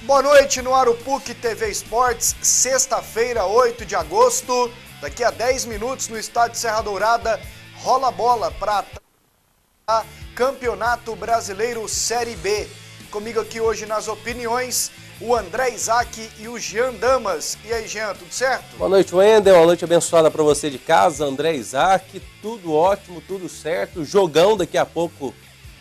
Boa noite no Arupuc TV Esportes, sexta-feira, 8 de agosto. Daqui a 10 minutos no estádio Serra Dourada, rola bola para Campeonato Brasileiro Série B. Comigo aqui hoje nas opiniões, o André Isaac e o Jean Damas. E aí, Jean, tudo certo? Boa noite, Wendel. Uma noite abençoada para você de casa, André Isaac. Tudo ótimo, tudo certo. Jogão daqui a pouco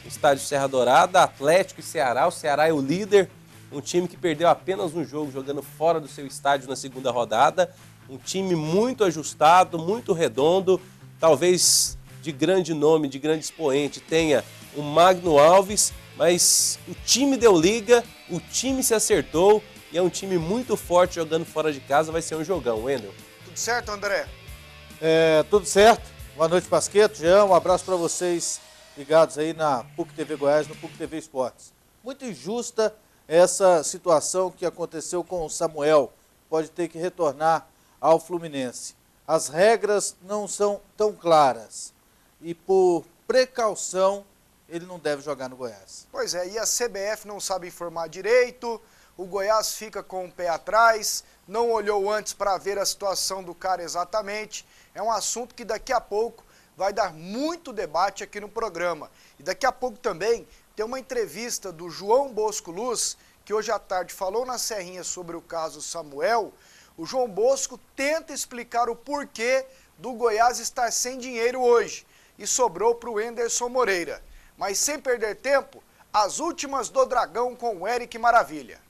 no estádio Serra Dourada, Atlético e Ceará. O Ceará é o líder. Um time que perdeu apenas um jogo jogando fora do seu estádio na segunda rodada. Um time muito ajustado, muito redondo. Talvez de grande nome, de grande expoente, tenha o Magno Alves. Mas o time deu liga, o time se acertou e é um time muito forte jogando fora de casa. Vai ser um jogão, Wendel. Tudo certo, André? Tudo certo. Boa noite, Pasqueto, Jean. Um abraço para vocês ligados aí na PUC TV Goiás, no PUC TV Esportes. Muito injusta essa situação que aconteceu com o Samuel, pode ter que retornar ao Fluminense. As regras não são tão claras e por precaução ele não deve jogar no Goiás. Pois é, e a CBF não sabe informar direito, o Goiás fica com o pé atrás, não olhou antes para ver a situação do cara exatamente. É um assunto que daqui a pouco vai dar muito debate aqui no programa. E daqui a pouco também tem uma entrevista do João Bosco Luz, que hoje à tarde falou na Serrinha sobre o caso Samuel. O João Bosco tenta explicar o porquê do Goiás estar sem dinheiro hoje e sobrou para o Enderson Moreira. Mas sem perder tempo, as últimas do Dragão com o Eric Maravilha.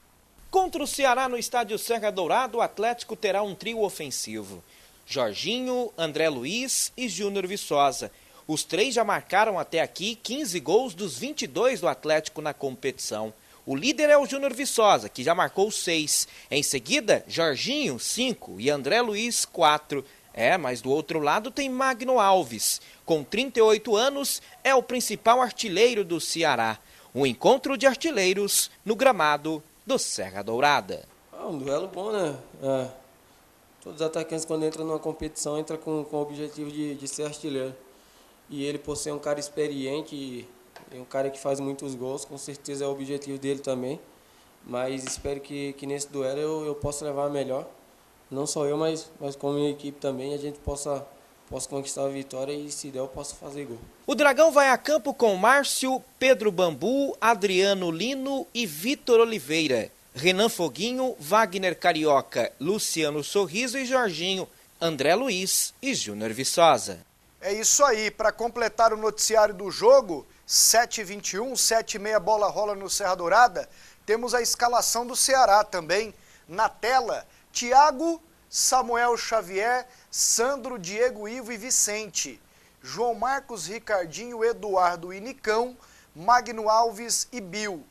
Contra o Ceará no estádio Serra Dourada, o Atlético terá um trio ofensivo. Jorginho, André Luiz e Júnior Viçosa. Os três já marcaram até aqui 15 gols dos 22 do Atlético na competição. O líder é o Júnior Viçosa, que já marcou 6. Em seguida, Jorginho, 5 e André Luiz, 4. Mas do outro lado tem Magno Alves. Com 38 anos, é o principal artilheiro do Ceará. Um encontro de artilheiros no gramado do Serra Dourada. Um duelo bom, né? Todos os atacantes, quando entram numa competição, entram com o objetivo de ser artilheiro. E ele, por ser um cara experiente e um cara que faz muitos gols, com certeza é o objetivo dele também. Mas espero que nesse duelo eu possa levar a melhor. Não só eu, mas com a minha equipe também, a gente possa conquistar a vitória e, se der, eu possa fazer gol. O Dragão vai a campo com Márcio, Pedro Bambu, Adriano Lino e Vitor Oliveira. Renan Foguinho, Wagner Carioca, Luciano Sorriso e Jorginho, André Luiz e Júnior Viçosa. É isso aí, para completar o noticiário do jogo, 7h21, 7h30, bola rola no Serra Dourada, temos a escalação do Ceará também. Na tela, Thiago, Samuel Xavier, Sandro, Diego, Ivo e Vicente. João Marcos, Ricardinho, Eduardo e Nicão, Magno Alves e Bill.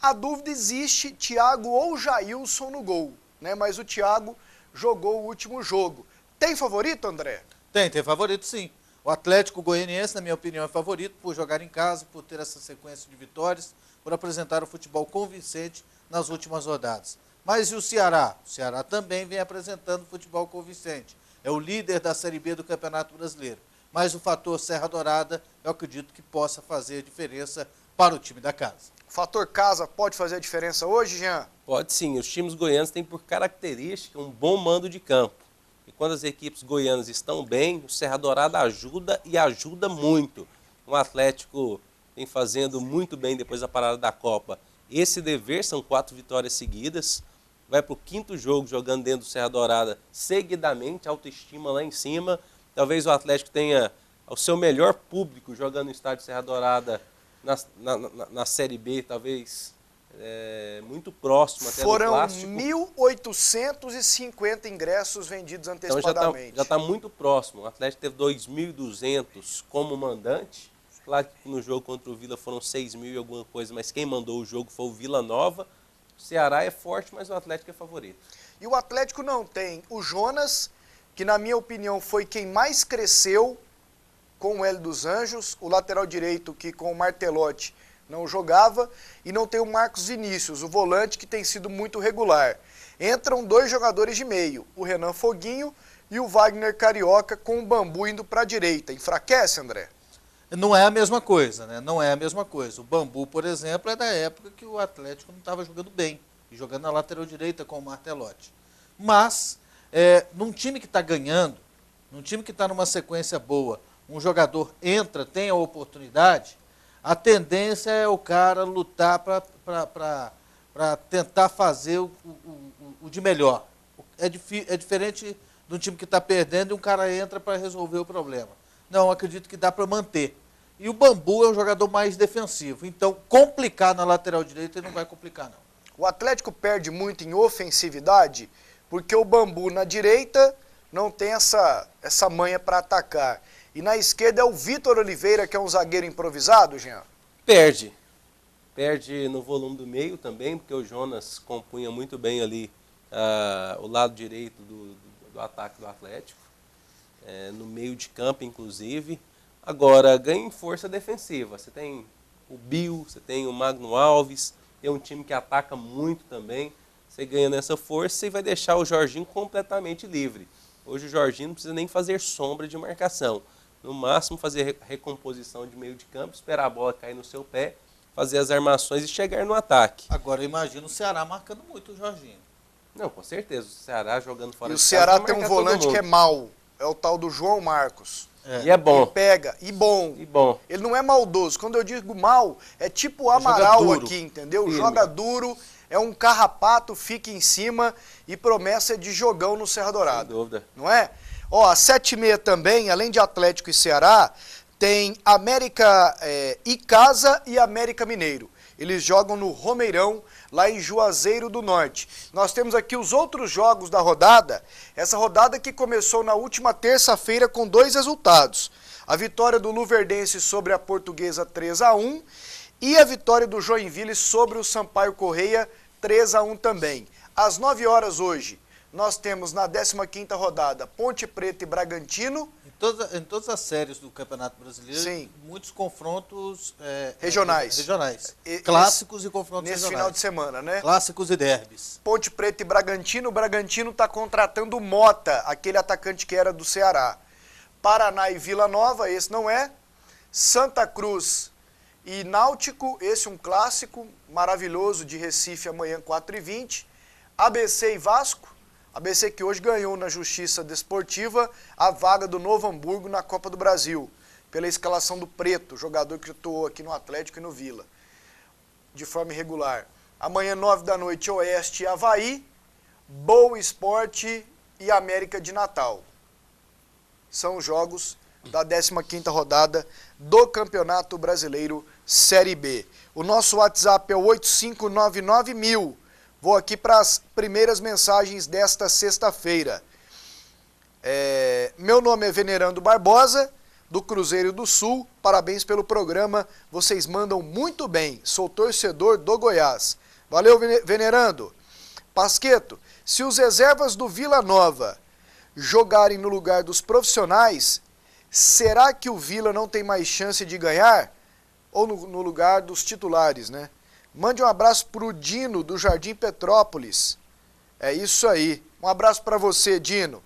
A dúvida existe, Thiago ou Jailson no gol, né? Mas o Thiago jogou o último jogo. Tem favorito, André? Tem favorito sim. O Atlético Goianiense, na minha opinião, é favorito por jogar em casa, por ter essa sequência de vitórias, por apresentar o futebol convincente nas últimas rodadas. Mas e o Ceará? O Ceará também vem apresentando futebol convincente. É o líder da Série B do Campeonato Brasileiro. Mas o fator Serra Dourada, eu acredito que possa fazer a diferença para o time da casa. O fator casa pode fazer a diferença hoje, Jean? Pode sim. Os times goianos têm por característica um bom mando de campo. E quando as equipes goianas estão bem, o Serra Dourada ajuda e ajuda muito. O Atlético vem fazendo muito bem depois da parada da Copa. Esse dever, são 4 vitórias seguidas. Vai para o 5º jogo jogando dentro do Serra Dourada seguidamente, autoestima lá em cima. Talvez o Atlético tenha o seu melhor público jogando no estádio Serra Dourada na Série B, talvez muito próximo até do clássico. Foram 1.850 ingressos vendidos antecipadamente. Então já está muito próximo. O Atlético teve 2.200 como mandante. Claro que no jogo contra o Vila foram 6.000 e alguma coisa, mas quem mandou o jogo foi o Vila Nova. O Ceará é forte, mas o Atlético é favorito. E o Atlético não tem o Jonas, que na minha opinião foi quem mais cresceu com o Hélio dos Anjos, o lateral direito que com o Martelotti não jogava, e não tem o Marcos Vinícius, o volante que tem sido muito regular. Entram 2 jogadores de meio, o Renan Foguinho e o Wagner Carioca, com o Bambu indo para a direita. Enfraquece, André? Não é a mesma coisa, né? Não é a mesma coisa. O Bambu, por exemplo, é da época que o Atlético não estava jogando bem. jogando na lateral direita com o Martelotti. Mas, num time que está ganhando, num time que está numa sequência boa, um jogador entra, tem a oportunidade, a tendência é o cara lutar para tentar fazer o de melhor. É diferente de um time que está perdendo e um cara entra para resolver o problema. Não, acredito que dá para manter. E o Bambu é um jogador mais defensivo. Então, complicar na lateral direita ele não vai complicar, não. O Atlético perde muito em ofensividade porque o Bambu na direita não tem essa manha para atacar. E na esquerda é o Vitor Oliveira, que é um zagueiro improvisado, Jean? Perde. Perde no volume do meio também, porque o Jonas compunha muito bem ali o lado direito do ataque do Atlético. No meio de campo, inclusive. Agora, ganha em força defensiva. Você tem o Bill, você tem o Magno Alves, tem um time que ataca muito também. Você ganha nessa força e vai deixar o Jorginho completamente livre. Hoje o Jorginho não precisa nem fazer sombra de marcação. No máximo, fazer recomposição de meio de campo, esperar a bola cair no seu pé, fazer as armações e chegar no ataque. Agora, imagina o Ceará marcando muito o Jorginho. Não, com certeza. O Ceará jogando fora E o de casa Ceará vai tem um marcar todo volante que é mundo. mau. É o tal do João Marcos. E é bom. E pega. E bom. E bom. Ele não é maldoso. Quando eu digo mal, é tipo o Amaral duro. aqui, entendeu? Firme. Joga duro, é um carrapato, fica em cima e promessa de jogão no Serra Sem Dourada. dúvida. Não é? Ó, às 7h30 também, além de Atlético e Ceará, tem América Icasa e América Mineiro. Eles jogam no Romeirão, lá em Juazeiro do Norte. Nós temos aqui os outros jogos da rodada. Essa rodada que começou na última terça-feira com 2 resultados. A vitória do Luverdense sobre a Portuguesa 3-1 e a vitória do Joinville sobre o Sampaio Correia 3-1 também. Às 9 horas hoje, nós temos na 15ª rodada Ponte Preta e Bragantino. Em todas as séries do Campeonato Brasileiro, Sim. muitos confrontos Regionais. Clássicos e confrontos Nesse regionais. final de semana, né? Clássicos e derbys. Ponte Preta e Bragantino. O Bragantino está contratando o Mota, aquele atacante que era do Ceará. Paraná e Vila Nova, esse não é. Santa Cruz e Náutico, esse um clássico maravilhoso de Recife, amanhã 4h20. ABC e Vasco. ABC que hoje ganhou na Justiça Desportiva a vaga do Novo Hamburgo na Copa do Brasil, pela escalação do Preto, jogador que atuou aqui no Atlético e no Vila, de forma irregular. Amanhã, 9 da noite, Oeste e Avaí, Boa Esporte e América de Natal. São os jogos da 15ª rodada do Campeonato Brasileiro Série B. O nosso WhatsApp é o 8599.000. Vou aqui para as primeiras mensagens desta sexta-feira. Meu nome é Venerando Barbosa, do Cruzeiro do Sul. Parabéns pelo programa, vocês mandam muito bem. Sou torcedor do Goiás. Valeu, Venerando. Pasqueto, se os reservas do Vila Nova jogarem no lugar dos profissionais, será que o Vila não tem mais chance de ganhar? Ou no lugar dos titulares, né? Mande um abraço pro Dino, do Jardim Petrópolis. É isso aí. Um abraço para você, Dino.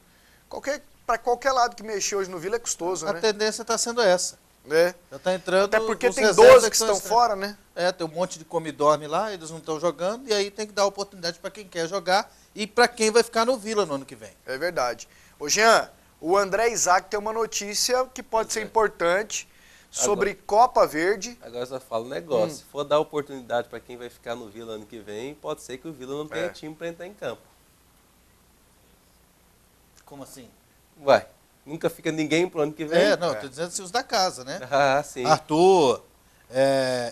Para qualquer lado que mexer hoje no Vila é custoso, né? A tendência está sendo essa. Já está entrando. Até porque os tem reservas 12 que estão fora, né? Tem um monte de come-dorme lá, eles não estão jogando, e aí tem que dar oportunidade para quem quer jogar e para quem vai ficar no Vila no ano que vem. É verdade. Ô Jean, o André Isaac tem uma notícia que pode ser importante sobre Copa Verde. Agora só falo um negócio. Se for dar oportunidade para quem vai ficar no Vila ano que vem, pode ser que o Vila não tenha time para entrar em campo. Como assim? Vai. Nunca fica ninguém pro ano que vem? Tô dizendo assim, os da casa, né? Ah, sim. Arthur,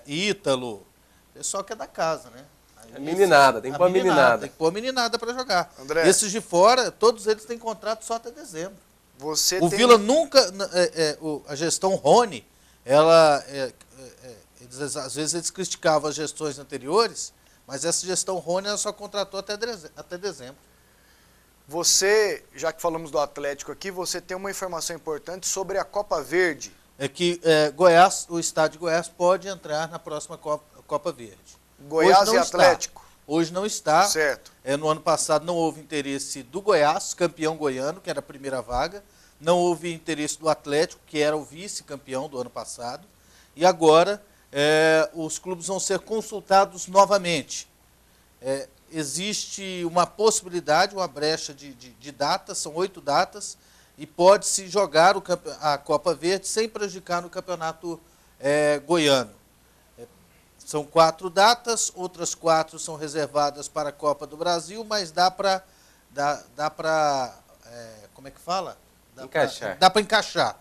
Ítalo, pessoal que é da casa, né? A meninada, tem que pôr a meninada. Tem que pôr a meninada para jogar. André. Esses de fora, todos eles têm contrato só até dezembro. Você tem... Vila nunca, a gestão Rony, ela, às vezes eles criticavam as gestões anteriores, mas essa gestão Rony ela só contratou até dezembro. Você, já que falamos do Atlético aqui, você tem uma informação importante sobre a Copa Verde. É que Goiás, o estado de Goiás pode entrar na próxima Copa Verde. Goiás e Atlético. Hoje não está. Certo. No ano passado não houve interesse do Goiás, campeão goiano, que era a primeira vaga. Não houve interesse do Atlético, que era o vice-campeão do ano passado. E agora os clubes vão ser consultados novamente. existe uma possibilidade, uma brecha de datas, são 8 datas, e pode-se jogar a Copa Verde sem prejudicar no campeonato goiano. São 4 datas, outras 4 são reservadas para a Copa do Brasil, mas dá para como é que fala? Encaixar. Dá para encaixar.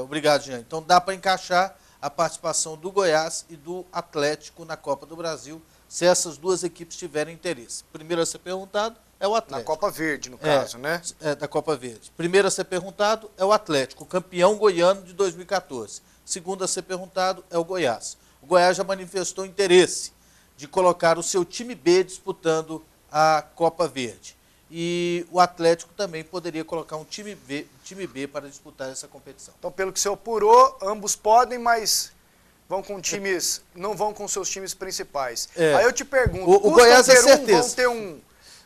Obrigado, Jean. Então dá para encaixar a participação do Goiás e do Atlético na Copa do Brasil, se essas duas equipes tiverem interesse. Primeiro a ser perguntado é o Atlético. Na Copa Verde, no caso, né? Da Copa Verde. Primeiro a ser perguntado é o Atlético, campeão goiano de 2014. Segundo a ser perguntado é o Goiás. O Goiás já manifestou interesse de colocar o seu time B disputando a Copa Verde. E o Atlético também poderia colocar um time B para disputar essa competição. Então, pelo que você apurou, ambos podem, mas vão com times, não vão com seus times principais. Aí eu te pergunto, o Goiás é certeza.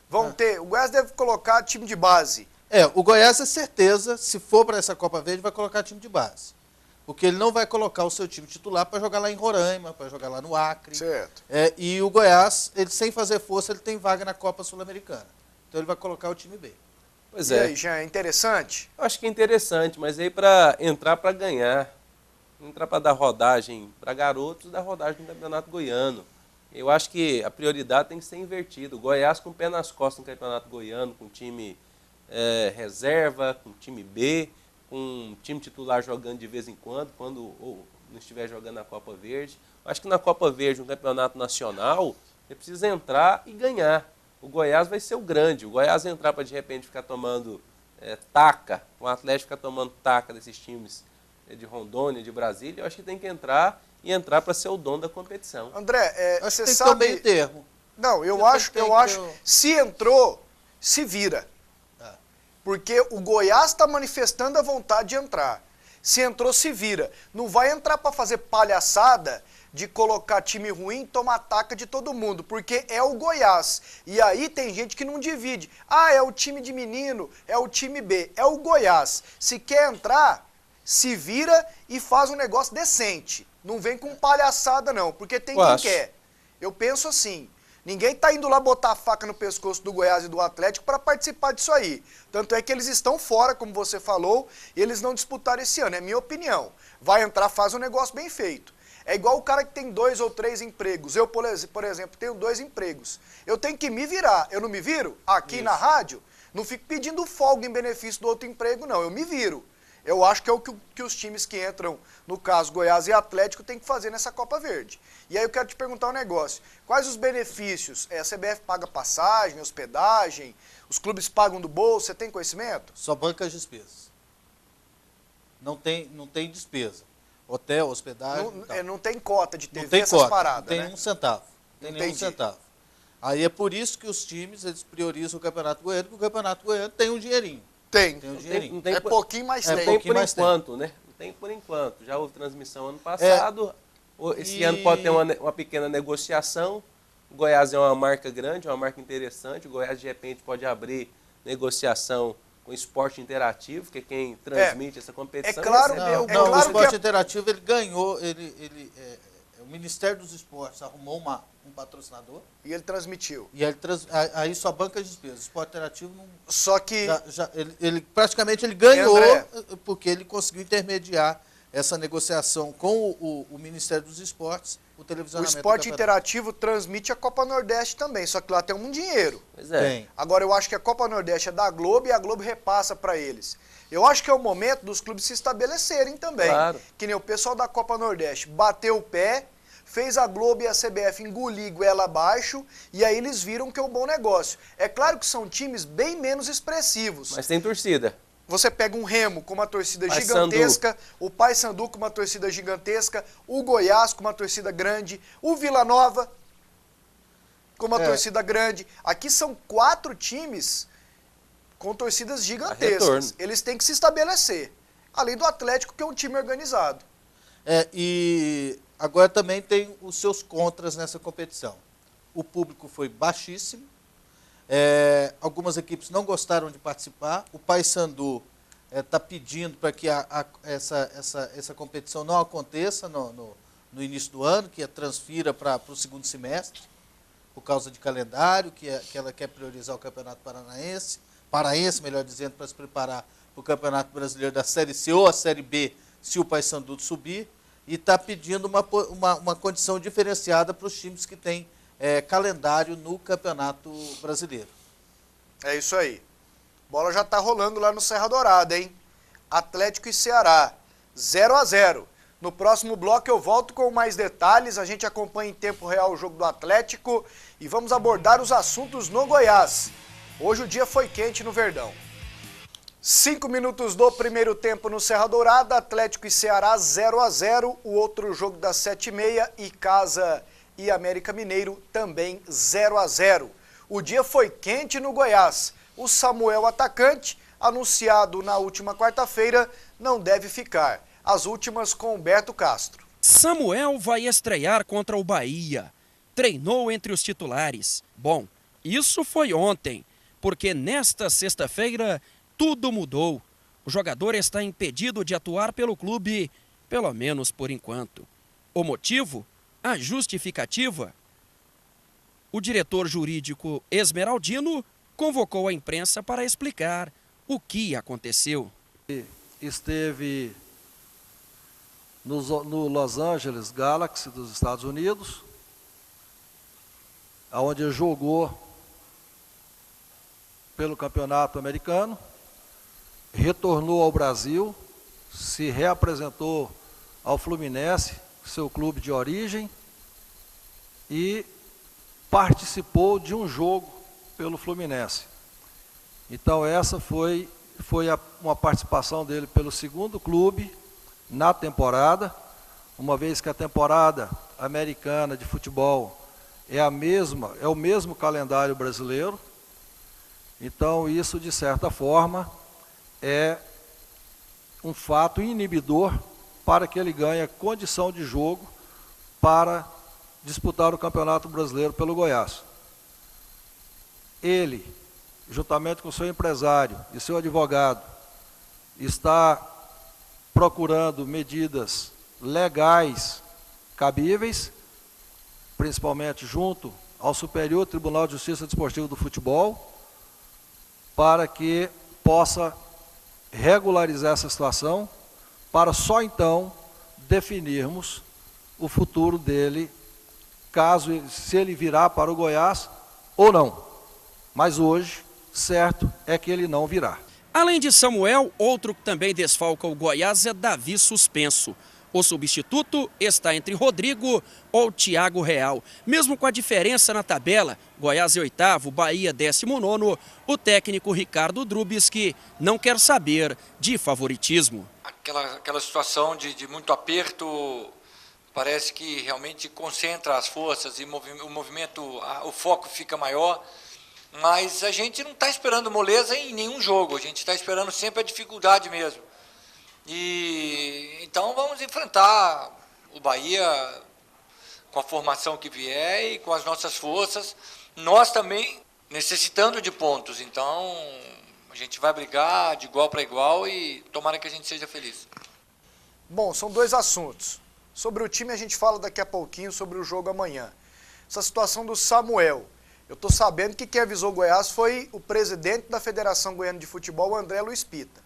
O Goiás deve colocar time de base. O Goiás é certeza, se for para essa Copa Verde, vai colocar time de base. Porque ele não vai colocar o seu time titular para jogar lá em Roraima, para jogar lá no Acre. Certo. E o Goiás, ele sem fazer força, ele tem vaga na Copa Sul-Americana. Então ele vai colocar o time B. Pois E aí, já é interessante? Eu acho que é interessante, mas aí para entrar para ganhar, entrar para dar rodagem para garotos, dar rodagem no Campeonato Goiano. Eu acho que a prioridade tem que ser invertida. O Goiás com o pé nas costas no Campeonato Goiano, com time reserva, com time B, com um time titular jogando de vez em quando ou não estiver jogando na Copa Verde. Eu acho que na Copa Verde, no Campeonato Nacional, ele precisa entrar e ganhar. O Goiás vai ser o grande. O Goiás entrar para de repente ficar tomando taca, o Atlético ficar tomando taca desses times de Rondônia, de Brasília, eu acho que tem que entrar para ser o dono da competição. André, Acho você que tem sabe... que ter um meio termo. Não, eu acho, se entrou, se vira. Porque o Goiás está manifestando a vontade de entrar. Se entrou, se vira. Não vai entrar para fazer palhaçada de colocar time ruim e tomar taca de todo mundo, porque é o Goiás. E aí tem gente que não divide. É o time de menino, é o time B, é o Goiás. Se quer entrar, se vira e faz um negócio decente. Não vem com palhaçada não, porque tem quem quer. Eu penso assim, ninguém tá indo lá botar a faca no pescoço do Goiás e do Atlético para participar disso aí. Tanto é que eles estão fora, como você falou, e eles não disputaram esse ano, é minha opinião. Vai entrar, faz um negócio bem feito. É igual o cara que tem 2 ou 3 empregos. Eu, por exemplo, tenho 2 empregos. Eu tenho que me virar. Eu não me viro? Aqui na rádio, não fico pedindo folga em benefício do outro emprego, não. Eu me viro. Eu acho que é o que os times que entram, no caso Goiás e Atlético, tem que fazer nessa Copa Verde. E aí eu quero te perguntar um negócio. Quais os benefícios? A CBF paga passagem, hospedagem, os clubes pagam do bolso, você tem conhecimento? Só banca as despesas. Não tem despesa. Hotel, hospedagem. Não tem cota de TV, não tem essas cota, paradas, não tem né? um centavo. Não tem nenhum centavo. Aí é por isso que os times eles priorizam o Campeonato Goiano, porque o Campeonato Goiano tem um dinheirinho. Tem. Tem um dinheirinho. Não tem É pouquinho, mas tem. Não tem por enquanto, né? Não tem por enquanto. Já houve transmissão ano passado. Esse ano pode ter uma pequena negociação. O Goiás é uma marca grande, uma marca interessante. O Goiás, de repente, pode abrir negociação com o esporte interativo, que é quem transmite essa competição. É claro, o esporte interativo ele ganhou, o Ministério dos Esportes arrumou um patrocinador. E ele transmitiu. E aí só banca as despesas. O esporte interativo não. Só que. Ele praticamente ele ganhou, porque ele conseguiu intermediar essa negociação com o Ministério dos Esportes. O esporte interativo transmite a Copa Nordeste também, só que lá tem um dinheiro. Pois é. Agora eu acho que a Copa Nordeste é da Globo e a Globo repassa para eles. Eu acho que é o momento dos clubes se estabelecerem também. Claro. Que nem o pessoal da Copa Nordeste bateu o pé, fez a Globo e a CBF engolir goela abaixo, e aí eles viram que é um bom negócio. É claro que são times bem menos expressivos. Mas tem torcida. Você pega um Remo com uma torcida gigantesca, o Paysandu com uma torcida gigantesca, o Goiás com uma torcida grande, o Vila Nova com uma torcida grande. Aqui são 4 times com torcidas gigantescas. Eles têm que se estabelecer. Além do Atlético, que é um time organizado. E agora também tem os seus contras nessa competição. O público foi baixíssimo. Algumas equipes não gostaram de participar. O Paysandu está pedindo para que essa competição não aconteça no início do ano, que transfira para o segundo semestre. por causa de calendário, que ela quer priorizar o Campeonato Paraense, melhor dizendo, para se preparar para o Campeonato Brasileiro da Série C ou a Série B, se o Paysandu subir, e está pedindo uma condição diferenciada para os times que têm calendário no Campeonato Brasileiro. É isso aí. Bola já está rolando lá no Serra Dourada, hein? Atlético e Ceará, 0-0. No próximo bloco eu volto com mais detalhes, a gente acompanha em tempo real o jogo do Atlético e vamos abordar os assuntos no Goiás. Hoje o dia foi quente no Verdão. 5 minutos do primeiro tempo no Serra Dourada, Atlético e Ceará 0-0. O outro jogo das 7h30, Icasa e América Mineiro também 0-0. O dia foi quente no Goiás. O Samuel, atacante, anunciado na última quarta-feira, não deve ficar. As últimas com Humberto Castro. Samuel vai estrear contra o Bahia. Treinou entre os titulares. Bom, isso foi ontem, porque nesta sexta-feira tudo mudou. O jogador está impedido de atuar pelo clube, pelo menos por enquanto. O motivo? A justificativa? O diretor jurídico Esmeraldino convocou a imprensa para explicar o que aconteceu. Esteve no Los Angeles Galaxy dos Estados Unidos, onde jogou pelo campeonato americano, retornou ao Brasil, se reapresentou ao Fluminense, seu clube de origem, e participou de um jogo pelo Fluminense. Então essa foi uma participação dele pelo segundo clube na temporada, uma vez que a temporada americana de futebol é o mesmo calendário brasileiro. Então isso, de certa forma, é um fato inibidor para que ele ganhe condição de jogo para disputar o Campeonato Brasileiro pelo Goiás. Ele, juntamente com seu empresário e seu advogado, está procurando medidas legais cabíveis, principalmente junto ao Superior Tribunal de Justiça Desportiva do Futebol, para que possa regularizar essa situação, para só então definirmos o futuro dele, se ele virá para o Goiás ou não. Mas hoje, certo é que ele não virá. Além de Samuel, outro que também desfalca o Goiás é Davi suspenso. O substituto está entre Rodrigo ou Thiago Real. Mesmo com a diferença na tabela, Goiás é 8º, Bahia 19º, o técnico Ricardo Drubski não quer saber de favoritismo. Aquela situação de muito aperto, parece que realmente concentra as forças e o movimento, o foco fica maior. Mas a gente não está esperando moleza em nenhum jogo, a gente está esperando sempre a dificuldade mesmo. E então vamos enfrentar o Bahia com a formação que vier e com as nossas forças, nós também necessitando de pontos. Então a gente vai brigar de igual para igual e tomara que a gente seja feliz. Bom, são dois assuntos. Sobre o time a gente fala daqui a pouquinho, sobre o jogo amanhã. Essa situação do Samuel. Eu estou sabendo que quem avisou o Goiás foi o presidente da Federação Goiana de Futebol, André Luiz Pita,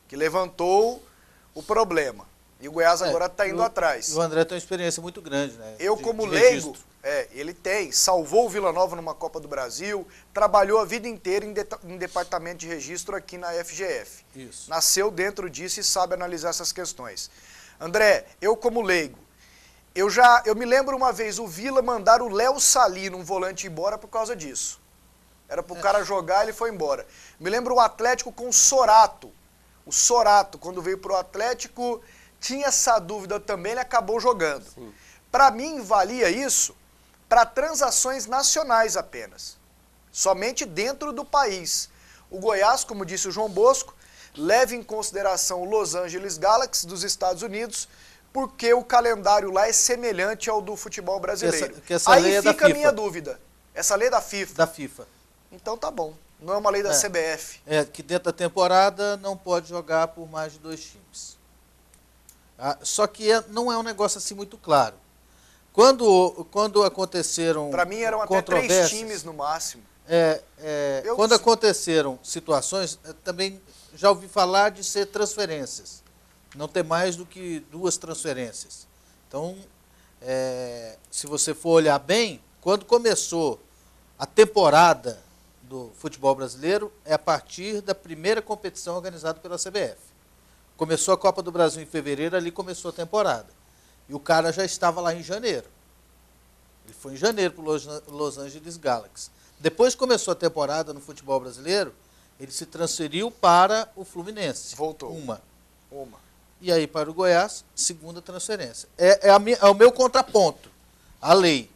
que levantou o problema. E o Goiás agora está indo atrás. E o André tem uma experiência muito grande, né? Eu, como leigo, ele salvou o Vila Nova numa Copa do Brasil, trabalhou a vida inteira em departamento de registro aqui na FGF. Isso. Nasceu dentro disso e sabe analisar essas questões. André, eu como leigo, eu me lembro uma vez o Vila mandar o Léo Salino, um volante, embora por causa disso. Era pro cara jogar, ele foi embora. Me lembro o Atlético com o Sorato. O Sorato, quando veio pro Atlético, tinha essa dúvida também, ele acabou jogando. Para mim, valia isso para transações nacionais apenas. Somente dentro do país. O Goiás, como disse o João Bosco, leva em consideração o Los Angeles Galaxy dos Estados Unidos, porque o calendário lá é semelhante ao do futebol brasileiro. Aí fica a minha dúvida. Essa lei é da FIFA? Da FIFA. Então tá bom. Não é uma lei da CBF. É, que dentro da temporada não pode jogar por mais de 2 times. Só que não é um negócio assim muito claro. Quando aconteceram Para mim eram até 3 times no máximo. Quando aconteceram situações, também já ouvi falar de ser transferências. Não ter mais do que 2 transferências. Então, se você for olhar bem, quando começou a temporada do futebol brasileiro, é a partir da primeira competição organizada pela CBF. Começou a Copa do Brasil em fevereiro, ali começou a temporada. E o cara já estava lá em janeiro. Ele foi em janeiro para o Los Angeles Galaxy. Depois que começou a temporada no futebol brasileiro, ele se transferiu para o Fluminense. Voltou. Uma. E aí para o Goiás, segunda transferência. É o meu contraponto à lei.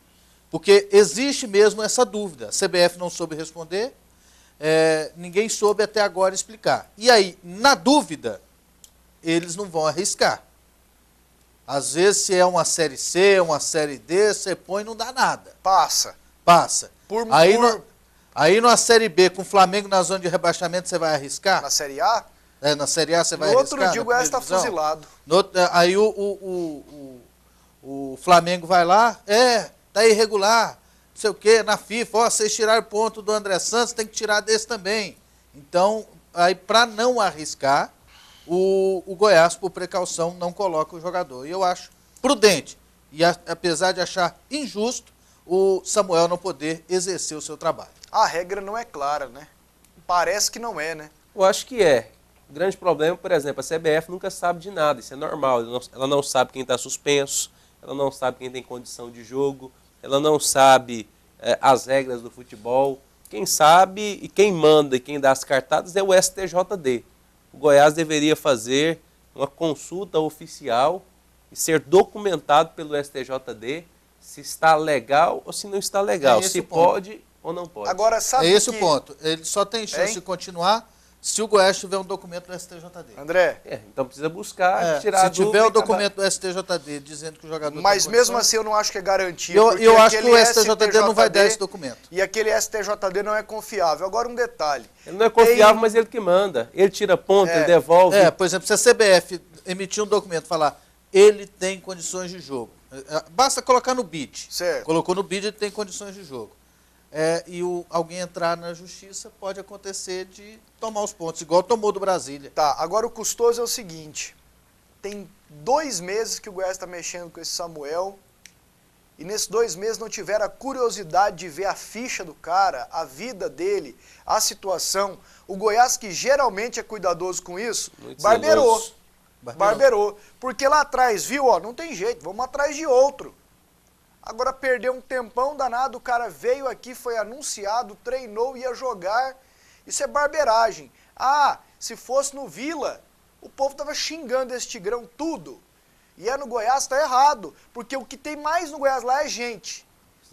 Porque existe mesmo essa dúvida. A CBF não soube responder, ninguém soube até agora explicar. E aí, na dúvida, eles não vão arriscar. Às vezes, se é uma Série C, uma Série D, você põe e não dá nada. Passa. Aí numa Série B, com o Flamengo na zona de rebaixamento, você vai arriscar? Na Série A? Na Série A você vai arriscar? No outro dia o Goiás está fuzilado. Aí o Flamengo vai lá, tá irregular, não sei o quê, na FIFA, vocês tiraram ponto do André Santos, tem que tirar desse também. Então, aí para não arriscar, o Goiás, por precaução, não coloca o jogador. E eu acho prudente, e apesar de achar injusto, o Samuel não poder exercer o seu trabalho. A regra não é clara, né? Parece que não é, né? Eu acho que é. O grande problema, por exemplo, a CBF nunca sabe de nada, isso é normal. Ela não sabe quem está suspenso, ela não sabe quem tem condição de jogo, ela não sabe as regras do futebol. Quem sabe e quem manda e quem dá as cartadas é o STJD. O Goiás deveria fazer uma consulta oficial e ser documentado pelo STJD se está legal ou se não está legal, se pode ou não pode. Agora, sabe esse o ponto. Ele só tem chance de continuar se o Goiás tiver um documento do STJD. André? Então precisa buscar, tirar a dúvida. Se tiver o documento do STJD dizendo que o jogador... Mas mesmo assim eu não acho que é garantia. Eu acho que o STJD não vai dar esse documento. E aquele STJD não é confiável. Agora um detalhe. Ele não é confiável, mas ele que manda. Ele tira ponto, ele devolve. Por exemplo, se a CBF emitir um documento e falar ele tem condições de jogo. Basta colocar no BID. Certo. Colocou no BID, ele tem condições de jogo. Alguém entrar na justiça, pode acontecer de tomar os pontos, igual tomou do Brasília. Tá, agora o custoso é o seguinte, tem 2 meses que o Goiás está mexendo com esse Samuel, e nesses 2 meses não tiveram a curiosidade de ver a ficha do cara, a vida dele, a situação. O Goiás, que geralmente é cuidadoso com isso, barbeirou. Porque lá atrás, viu, não tem jeito, vamos atrás de outro. Agora perdeu um tempão danado, o cara veio aqui, foi anunciado, treinou, ia jogar. Isso é barbeiragem. Se fosse no Vila, o povo tava xingando esse Tigrão tudo. E no Goiás tá errado, porque o que tem mais no Goiás lá é gente.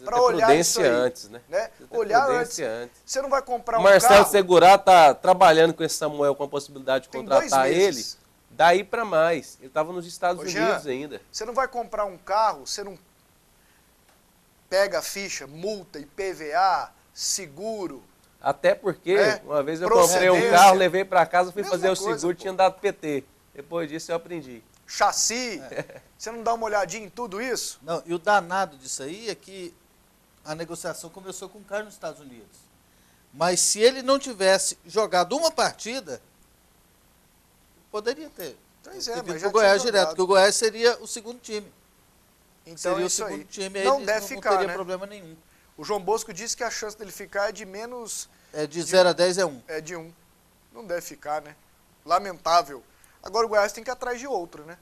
Para olhar isso aí. Antes, né? Olhar antes. Você não vai comprar um carro... O Marcelo Segurá tá trabalhando com esse Samuel com a possibilidade de contratar ele. Daí para mais. Ele estava nos Estados Unidos ainda. Você não vai comprar um carro, você não pega a ficha, multa, IPVA, seguro. Até porque, uma vez eu comprei um carro, levei para casa, fui fazer o seguro, tinha dado PT. Depois disso eu aprendi. Chassi, você não dá uma olhadinha em tudo isso? Não, e o danado disso aí é que a negociação começou com o cara nos Estados Unidos. Mas se ele não tivesse jogado uma partida, poderia ter. Pois é, mas já o Goiás direto, porque o Goiás seria o segundo time. Então seria é isso o segundo aí. Time, não deve ficar, não teria problema nenhum. O João Bosco disse que a chance dele ficar é de menos... de 0 a 10 é 1. É de 1. Não deve ficar, né? Lamentável. Agora o Goiás tem que ir atrás de outro, né?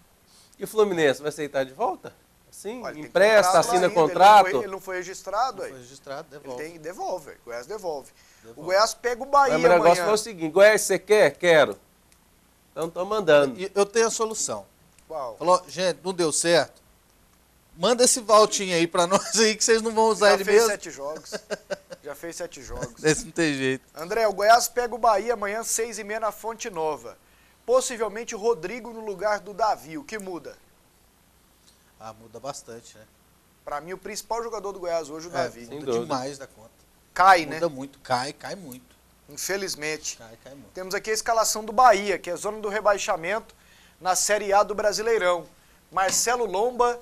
E o Fluminense vai aceitar de volta? Sim, empresta, assina contrato? Ele não foi registrado aí. Não foi registrado, devolve. Ele devolve, o Goiás devolve. O Goiás pega o Bahia amanhã. Mas o negócio foi o seguinte, Goiás, você quer? Quero. Então estou mandando. Eu tenho a solução. Qual? Falou, gente, não deu certo. Manda esse Valtinho aí pra nós aí, que vocês não vão usar ele mesmo. Já fez 7 jogos. Já fez 7 jogos. Esse não tem jeito. André, o Goiás pega o Bahia amanhã, 6h30 na Fonte Nova. Possivelmente o Rodrigo no lugar do Davi. O que muda? Muda bastante, né? Pra mim, o principal jogador do Goiás hoje é o Davi. Muda demais da conta. Cai, né? Muda muito, cai muito. Infelizmente. Cai muito. Temos aqui a escalação do Bahia, que é a zona do rebaixamento na Série A do Brasileirão. Marcelo Lomba,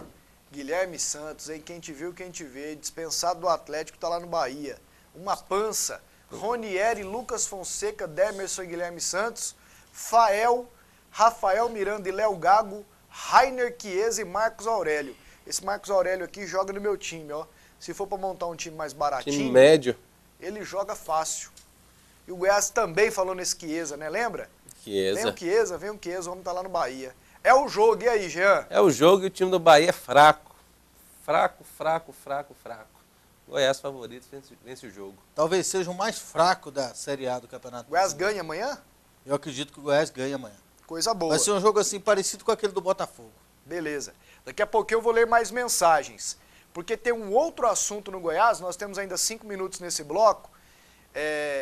Guilherme Santos, hein? Quem te viu, quem te vê. Dispensado do Atlético, tá lá no Bahia. Uma pança. Ronieri, Lucas Fonseca, Demerson e Guilherme Santos. Fael, Rafael Miranda e Léo Gago. Rainer Chiesa e Marcos Aurélio. Esse Marcos Aurélio aqui joga no meu time, ó. Se for para montar um time mais baratinho, Time médio. ele joga fácil. E o Goiás também falou nesse Chiesa, né? Lembra? Chiesa. Vem o Chiesa, o homem tá lá no Bahia. É o jogo, e aí, Jean? É o jogo e o time do Bahia é fraco. Fraco. Goiás favorito, vence o jogo. Talvez seja o mais fraco da Série A do Campeonato O Goiás Brasileiro. ganha amanhã? Eu acredito que o Goiás ganha amanhã. Coisa boa. Vai ser um jogo assim parecido com aquele do Botafogo. Beleza. Daqui a pouquinho eu vou ler mais mensagens. Porque tem um outro assunto no Goiás, nós temos ainda 5 minutos nesse bloco.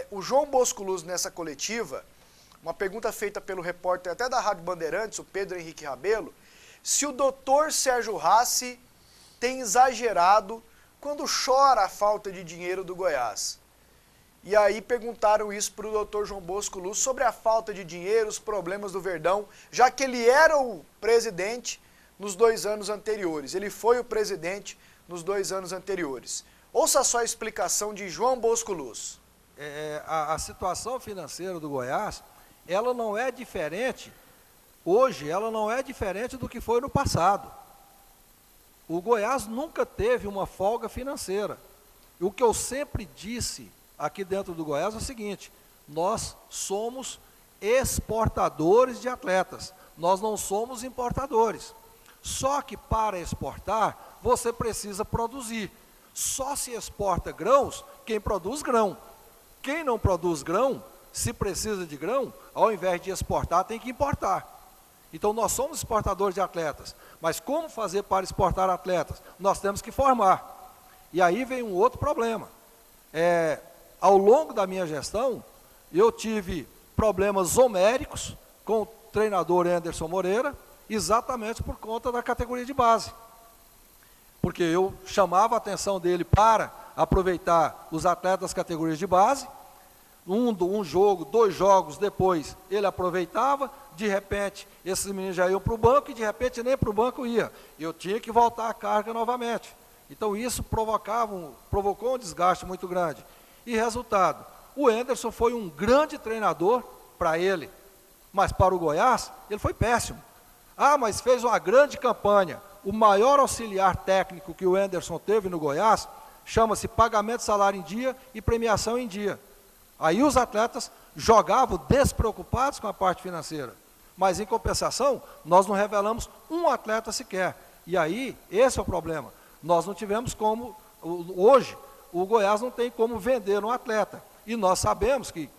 O João Bosco Luz, nessa coletiva, uma pergunta feita pelo repórter até da Rádio Bandeirantes, o Pedro Henrique Rabelo, se o doutor Sérgio Rassi tem exagerado quando chora a falta de dinheiro do Goiás. E aí perguntaram isso para o doutor João Bosco Luz sobre a falta de dinheiro, os problemas do Verdão, já que ele era o presidente nos 2 anos anteriores. Ele foi o presidente nos 2 anos anteriores. Ouça só a explicação de João Bosco Luz. A situação financeira do Goiás, ela não é diferente, hoje ela não é diferente do que foi no passado. O Goiás nunca teve uma folga financeira. O que eu sempre disse aqui dentro do Goiás é o seguinte: nós somos exportadores de atletas, nós não somos importadores. Só que para exportar, você precisa produzir. Só se exporta grãos quem produz grão. Quem não produz grão, se precisa de grão, ao invés de exportar, tem que importar. Então nós somos exportadores de atletas, mas como fazer para exportar atletas? Nós temos que formar. E aí vem um outro problema. Ao longo da minha gestão, eu tive problemas homéricos com o treinador Anderson Moreira, exatamente por conta da categoria de base. Porque eu chamava a atenção dele para aproveitar os atletas das categorias de base, um jogo, 2 jogos depois, ele aproveitava, de repente, esses meninos já iam para o banco e de repente nem para o banco ia. Eu tinha que voltar a carga novamente. Então isso provocou um desgaste muito grande. E resultado, o Anderson foi um grande treinador para ele, mas para o Goiás, ele foi péssimo. Mas fez uma grande campanha. O maior auxiliar técnico que o Anderson teve no Goiás chama-se pagamento de salário em dia e premiação em dia. Aí os atletas jogavam despreocupados com a parte financeira. Mas, em compensação, nós não revelamos um atleta sequer. E aí, esse é o problema. Nós não tivemos como, hoje, o Goiás não tem como vender um atleta. E nós sabemos que,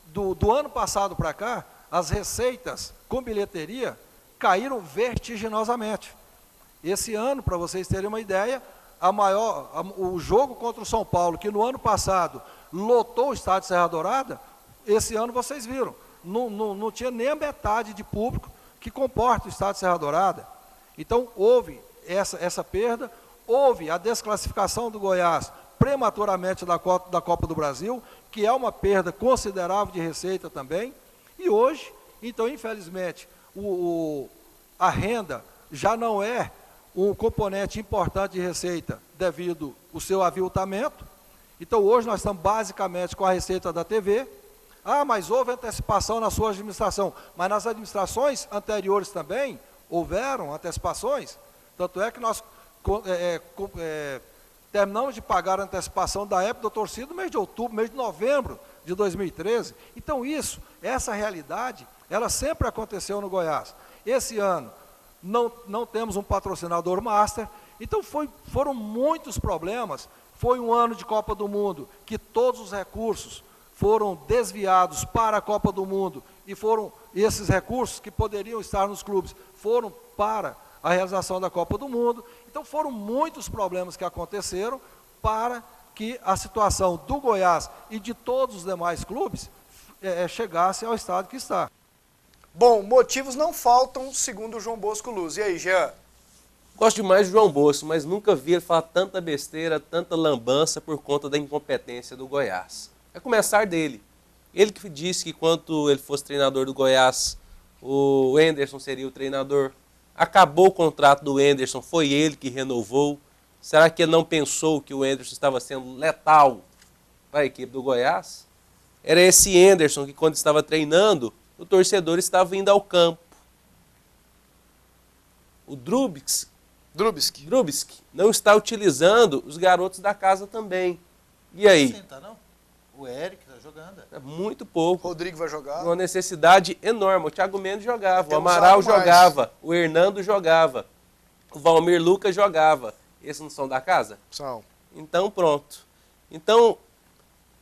do ano passado para cá, as receitas com bilheteria caíram vertiginosamente. Esse ano, para vocês terem uma ideia, o jogo contra o São Paulo, que no ano passado lotou o estádio Serra Dourada, esse ano vocês viram, não tinha nem a metade de público que comporta o estádio Serra Dourada. Então houve essa perda, houve a desclassificação do Goiás prematuramente da Copa do Brasil, que é uma perda considerável de receita também, e hoje, então infelizmente, a renda já não é um componente importante de receita devido ao seu aviltamento. Então hoje nós estamos basicamente com a receita da TV. Mas houve antecipação na sua administração. Mas nas administrações anteriores também houveram antecipações. Tanto é que nós terminamos de pagar a antecipação da época do torcido no mês de outubro, mês de novembro de 2013. Então essa realidade, ela sempre aconteceu no Goiás. Esse ano não temos um patrocinador master, então foram muitos problemas. Foi um ano de Copa do Mundo que todos os recursos foram desviados para a Copa do Mundo e foram esses recursos que poderiam estar nos clubes, foram para a realização da Copa do Mundo. Então foram muitos problemas que aconteceram para que a situação do Goiás e de todos os demais clubes chegasse ao estado que está. Bom, motivos não faltam, segundo o João Bosco Luz. E aí, Jean? Gosto demais de João Bosco, mas nunca vi ele falar tanta besteira, tanta lambança por conta da incompetência do Goiás. A começar dele. Ele que disse que quando ele fosse treinador do Goiás, o Anderson seria o treinador. Acabou o contrato do Anderson, foi ele que renovou. Será que ele não pensou que o Anderson estava sendo letal para a equipe do Goiás? Era esse Anderson que, quando estava treinando, o torcedor estava indo ao campo. O Drubsky não está utilizando os garotos da casa também. E aí? Sim, tá não? O Eric tá jogando. É muito pouco. O Rodrigo vai jogar. Uma necessidade enorme. O Thiago Mendes jogava, o Tem Amaral usado mais. jogava, o Hernando jogava, o Valmir Lucas jogava. Esses não são da casa? São. Então pronto. Então,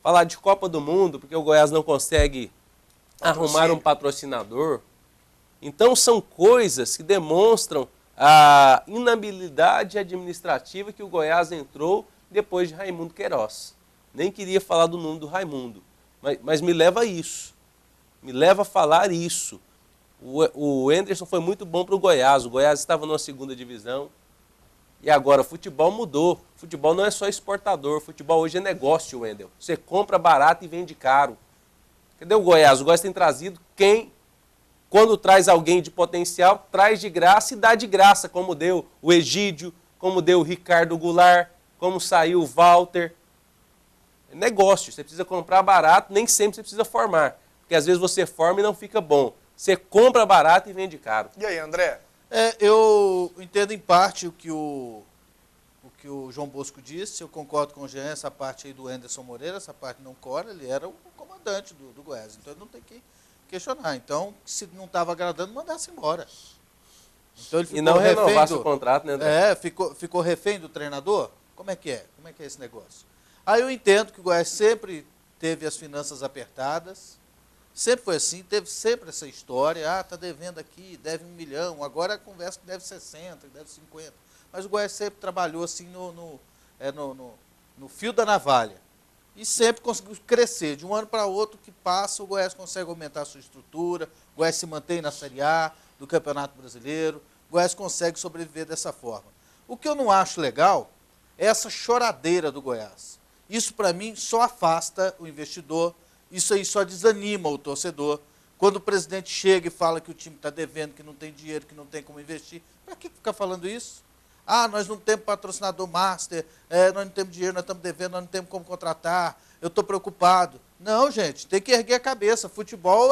falar de Copa do Mundo, porque o Goiás não consegue arrumar um patrocinador. Então são coisas que demonstram a inabilidade administrativa que o Goiás entrou depois de Raimundo Queiroz. Nem queria falar do nome do Raimundo, mas me leva a isso. Me leva a falar isso. O Anderson foi muito bom para o Goiás estava numa segunda divisão. E agora, o futebol mudou. Futebol não é só exportador, futebol hoje é negócio, Wendel. Você compra barato e vende caro. Cadê o Goiás? O Goiás tem trazido quem, quando traz alguém de potencial, traz de graça e dá de graça, como deu o Egídio, como deu o Ricardo Goulart, como saiu o Walter. É negócio, você precisa comprar barato, nem sempre você precisa formar. Porque às vezes você forma e não fica bom. Você compra barato e vende caro. E aí, André? Eu entendo em parte o que o João Bosco disse, eu concordo com o Jean, essa parte aí do Anderson Moreira, essa parte não corre, ele era o comandante do Goiás, então ele não tem que questionar. Então, se não estava agradando, mandasse embora. Então, ele ficou e não refém renovasse o contrato, né, André? Ficou refém do treinador? Como é que é? Como é que é esse negócio? Aí eu entendo que o Goiás sempre teve as finanças apertadas, sempre foi assim, teve sempre essa história, está devendo aqui, deve 1 milhão, agora a conversa que deve 60, deve 50. Mas o Goiás sempre trabalhou assim no fio da navalha. E sempre conseguiu crescer. De um ano para outro que passa, o Goiás consegue aumentar a sua estrutura, o Goiás se mantém na Série A do Campeonato Brasileiro, o Goiás consegue sobreviver dessa forma. O que eu não acho legal é essa choradeira do Goiás. Isso, para mim, só afasta o investidor, isso aí só desanima o torcedor. Quando o presidente chega e fala que o time está devendo, que não tem dinheiro, que não tem como investir, para que ficar falando isso? Ah, nós não temos patrocinador master, nós não temos dinheiro, nós estamos devendo, nós não temos como contratar, eu estou preocupado. Não, gente, tem que erguer a cabeça. Futebol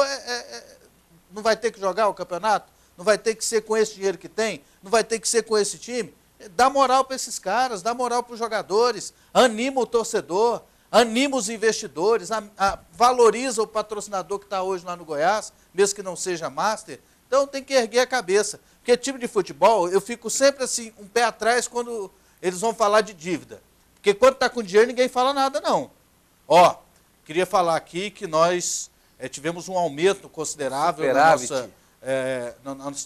não vai ter que jogar o campeonato? Não vai ter que ser com esse dinheiro que tem? Não vai ter que ser com esse time? Dá moral para esses caras, dá moral para os jogadores, anima o torcedor, anima os investidores, valoriza o patrocinador que está hoje lá no Goiás, mesmo que não seja master. Então tem que erguer a cabeça. Porque time de futebol, eu fico sempre assim, um pé atrás quando eles vão falar de dívida. Porque quando está com dinheiro, ninguém fala nada, não. Ó, queria falar aqui que nós tivemos um aumento considerável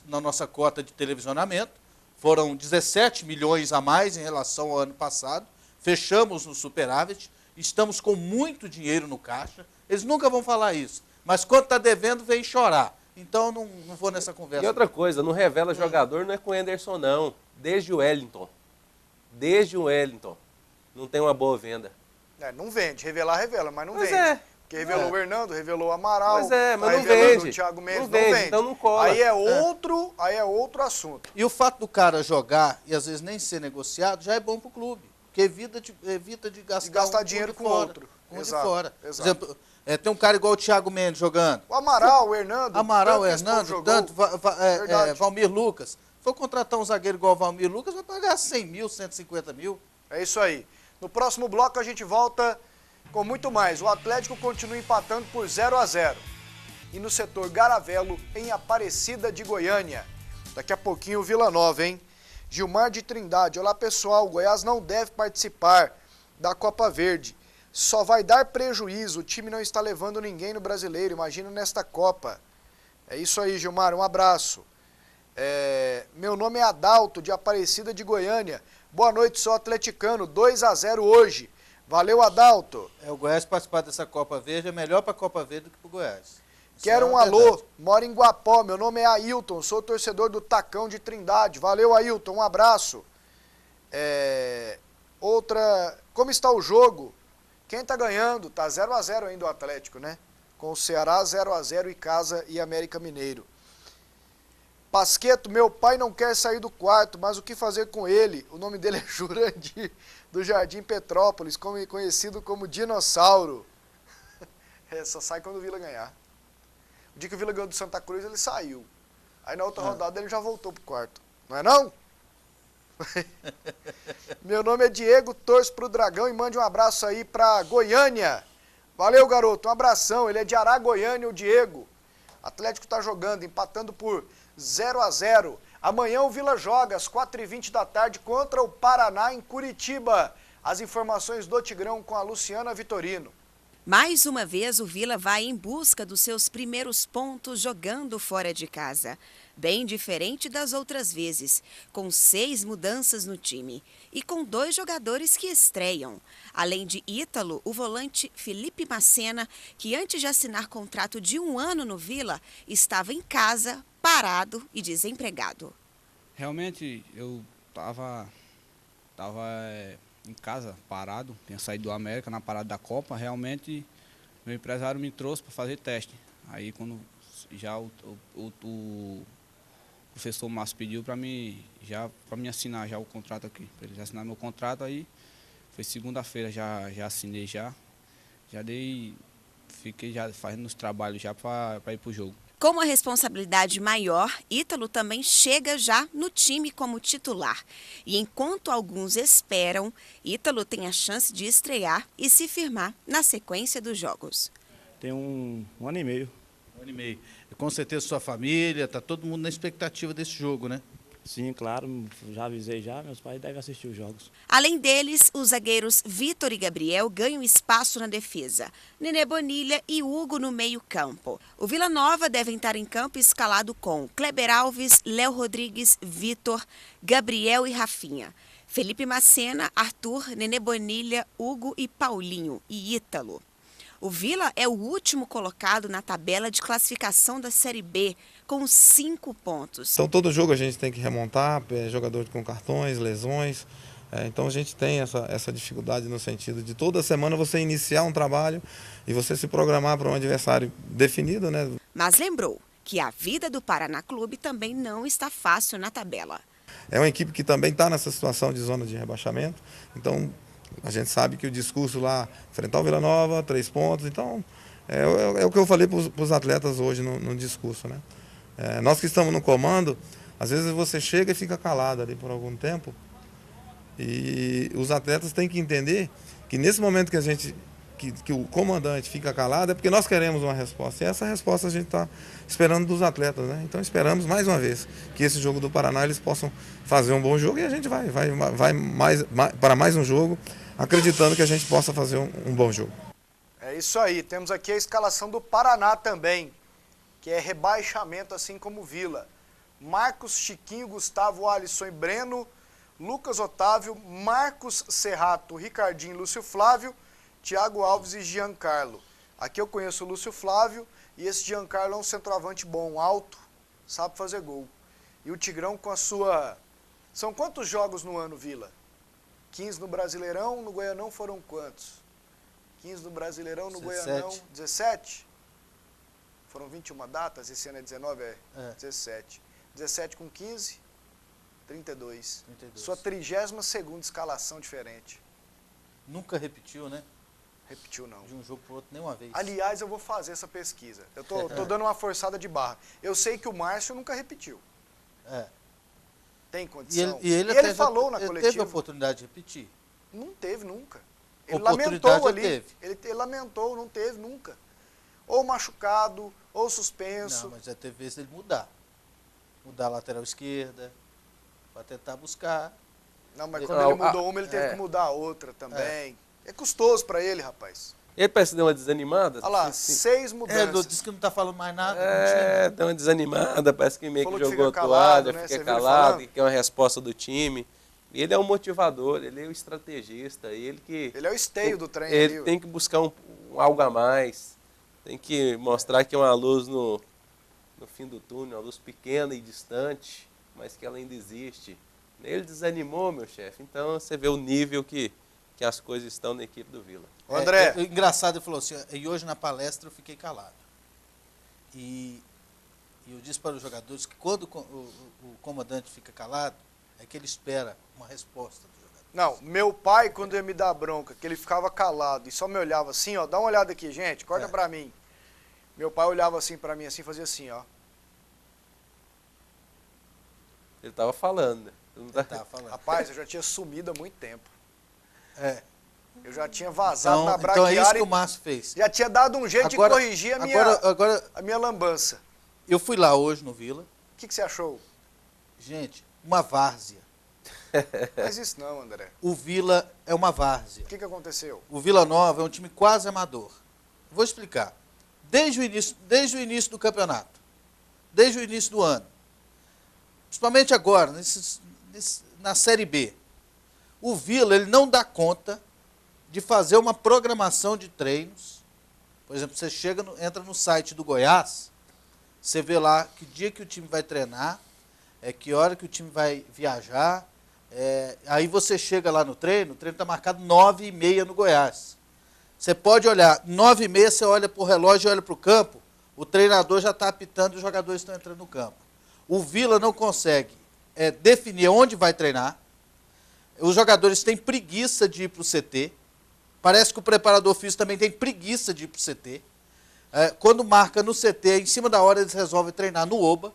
na nossa cota de televisionamento. Foram 17 milhões a mais em relação ao ano passado. Fechamos no superávit. Estamos com muito dinheiro no caixa. Eles nunca vão falar isso. Mas quando está devendo, vem chorar. Então, não vou nessa conversa. E outra coisa, não revela jogador, não é com o Anderson, não. Desde o Wellington. Não tem uma boa venda. Não vende. Revelar, revela, mas não Pois vende. é. Porque revelou o Hernando, revelou o Amaral. Pois é, mas tá não revelando vende. O Thiago Mendes não vende, então não cola. Aí é outro assunto. E o fato do cara jogar e às vezes nem ser negociado já é bom para o clube. Porque evita de gastar dinheiro com fora, outro. com um de Exato, fora. exato. Por exemplo, tem um cara igual o Thiago Mendes jogando. O Amaral, o Hernando. Amaral, o tanto que esse povo Hernando, jogou. tanto, Verdade. Valmir Lucas. Se for contratar um zagueiro igual o Valmir Lucas, vai pagar 100 mil, 150 mil. É isso aí. No próximo bloco a gente volta com muito mais. O Atlético continua empatando por 0-0. E no setor Garavelo, em Aparecida de Goiânia. Daqui a pouquinho o Vila Nova, hein? Gilmar de Trindade. Olá, pessoal. O Goiás não deve participar da Copa Verde. Só vai dar prejuízo. O time não está levando ninguém no Brasileiro. Imagina nesta Copa. É isso aí, Gilmar. Um abraço. Meu nome é Adalto, de Aparecida de Goiânia. Boa noite, sou atleticano. 2-0 hoje. Valeu, Adalto. O Goiás participar dessa Copa Verde é melhor para a Copa Verde do que para o Goiás. Quero um alô, moro em Guapó, meu nome é Ailton, sou torcedor do Tacão de Trindade. Valeu, Ailton, um abraço. Como está o jogo? Quem está ganhando? Tá 0-0 ainda o Atlético, né? Com o Ceará 0-0 em casa e América Mineiro. Pasqueto, meu pai não quer sair do quarto, mas o que fazer com ele? O nome dele é Jurandir, do Jardim Petrópolis, conhecido como Dinossauro. Só sai quando o Vila ganhar. O dia que o Vila ganhou do Santa Cruz, ele saiu. Aí na outra rodada ele já voltou pro quarto. Não é não? Meu nome é Diego, torço pro Dragão e mande um abraço aí pra Goiânia. Valeu, garoto, um abração. Ele é de Aragoiânia, o Diego. Atlético tá jogando, empatando por 0-0. Amanhã o Vila joga às 4h20 da tarde contra o Paraná em Curitiba. As informações do Tigrão com a Luciana Vitorino. Mais uma vez, o Vila vai em busca dos seus primeiros pontos jogando fora de casa. Bem diferente das outras vezes, com 6 mudanças no time e com 2 jogadores que estreiam. Além de Ítalo, o volante Felipe Macena, que antes de assinar contrato de 1 ano no Vila, estava em casa, parado e desempregado. Realmente, eu estava em casa, parado, tinha saído do América na parada da Copa. Realmente, meu empresário me trouxe para fazer teste. Aí, quando já o professor Márcio pediu para mim assinar já o contrato aqui, para ele assinar meu contrato, aí foi segunda-feira, já assinei fiquei já fazendo os trabalhos já para ir para o jogo. Com uma responsabilidade maior, Ítalo também chega já no time como titular. E enquanto alguns esperam, Ítalo tem a chance de estrear e se firmar na sequência dos jogos. Tem um ano e meio. 1 ano e meio. E com certeza sua família, está todo mundo na expectativa desse jogo, né? Sim, claro, já avisei já, meus pais devem assistir os jogos. Além deles, os zagueiros Vitor e Gabriel ganham espaço na defesa. Nenê Bonilha e Hugo no meio-campo. O Vila Nova deve estar em campo escalado com Kleber Alves, Léo Rodrigues, Vitor, Gabriel e Rafinha. Felipe Macena, Arthur, Nenê Bonilha, Hugo e Paulinho e Ítalo. O Vila é o último colocado na tabela de classificação da Série B, com 5 pontos. Então todo jogo a gente tem que remontar, jogador com cartões, lesões. Então a gente tem essa dificuldade no sentido de toda semana você iniciar um trabalho e você se programar para um adversário definido, né? Mas lembrou que a vida do Paraná Clube também não está fácil na tabela. É uma equipe que também está nessa situação de zona de rebaixamento, então a gente sabe que o discurso lá, enfrentar o Vila Nova, 3 pontos, então é o que eu falei para os atletas hoje no discurso, né? Nós que estamos no comando, às vezes você chega e fica calado ali por algum tempo, e os atletas têm que entender que nesse momento que o comandante fica calado é porque nós queremos uma resposta, e essa resposta a gente está esperando dos atletas, né? Então esperamos mais uma vez que esse jogo do Paraná eles possam fazer um bom jogo, e a gente vai para mais um jogo, acreditando que a gente possa fazer um bom jogo. É isso aí, temos aqui a escalação do Paraná também, que é rebaixamento assim como o Vila. Marcos, Chiquinho, Gustavo, Alisson e Breno, Lucas Otávio, Marcos Serrato, Ricardinho, Lúcio Flávio, Thiago Alves e Giancarlo. Aqui eu conheço o Lúcio Flávio e esse Giancarlo é um centroavante bom, alto, sabe fazer gol. E o Tigrão com a sua... São quantos jogos no ano, Vila? 15 no Brasileirão, no Goianão foram quantos? 15 no Brasileirão, no 17. Goianão, 17? Foram 21 datas, esse ano é 19, 17. 17 com 15, 32. Sua 32ª escalação diferente. Nunca repetiu, né? Repetiu não. De um jogo para o outro nenhuma vez. Aliás, eu vou fazer essa pesquisa. Eu tô dando uma forçada de barra. Eu sei que o Márcio nunca repetiu. Tem condição. E ele falou na coletiva. Teve a oportunidade de repetir? Não teve nunca. Ele lamentou ali. Ele lamentou, não teve nunca. Ou machucado, ou suspenso. Não, mas já teve vezes ele mudar. Mudar a lateral esquerda, para tentar buscar. Não, mas quando ele mudou uma, ele teve que mudar a outra também. É custoso para ele, rapaz. Ele parece que deu uma desanimada. Olha lá, 6 mudanças. Disse que não está falando mais nada. Deu uma desanimada, parece que meio falou que jogou a toalha, fica calado, que quer uma resposta do time. Ele é o motivador, ele é o estrategista, ele é o esteio do trem. Ele tem que buscar algo a mais, tem que mostrar que é uma luz no fim do túnel, uma luz pequena e distante, mas que ela ainda existe. Ele desanimou, meu chefe, então você vê o nível que as coisas estão na equipe do Vila. André. Engraçado, ele falou assim, e hoje na palestra eu fiquei calado. E E eu disse para os jogadores que quando o comandante fica calado, é que ele espera uma resposta do jogador. Não, meu pai, quando ia me dar bronca, que ele ficava calado e só me olhava assim, ó, dá uma olhada aqui, gente, corta pra mim. Meu pai olhava assim pra mim, assim, fazia assim, ó. Ele tava falando, né? Rapaz, eu já tinha sumido há muito tempo. É. Eu já tinha vazado na Então braquiária. é isso que o Márcio fez. Já tinha dado um jeito Agora- de corrigir a minha lambança. Eu fui lá hoje no Vila. O que você achou? Gente, uma várzea. Mas isso não, André. O Vila é uma várzea. O que aconteceu? O Vila Nova é um time quase amador. Vou explicar. Desde o início do campeonato, desde o início do ano, principalmente agora, na Série B, o Vila ele não dá conta de fazer uma programação de treinos. Por exemplo, você entra no site do Goiás, você vê lá que dia que o time vai treinar, que hora que o time vai viajar. Aí você chega lá no treino, o treino está marcado 9h30 no Goiás. Você pode olhar, 9h30 você olha para o relógio e olha para o campo, o treinador já está apitando e os jogadores estão entrando no campo. O Vila não consegue definir onde vai treinar, os jogadores têm preguiça de ir para o CT, parece que o preparador físico também tem preguiça de ir para o CT. Quando marca no CT, em cima da hora eles resolvem treinar no Oba.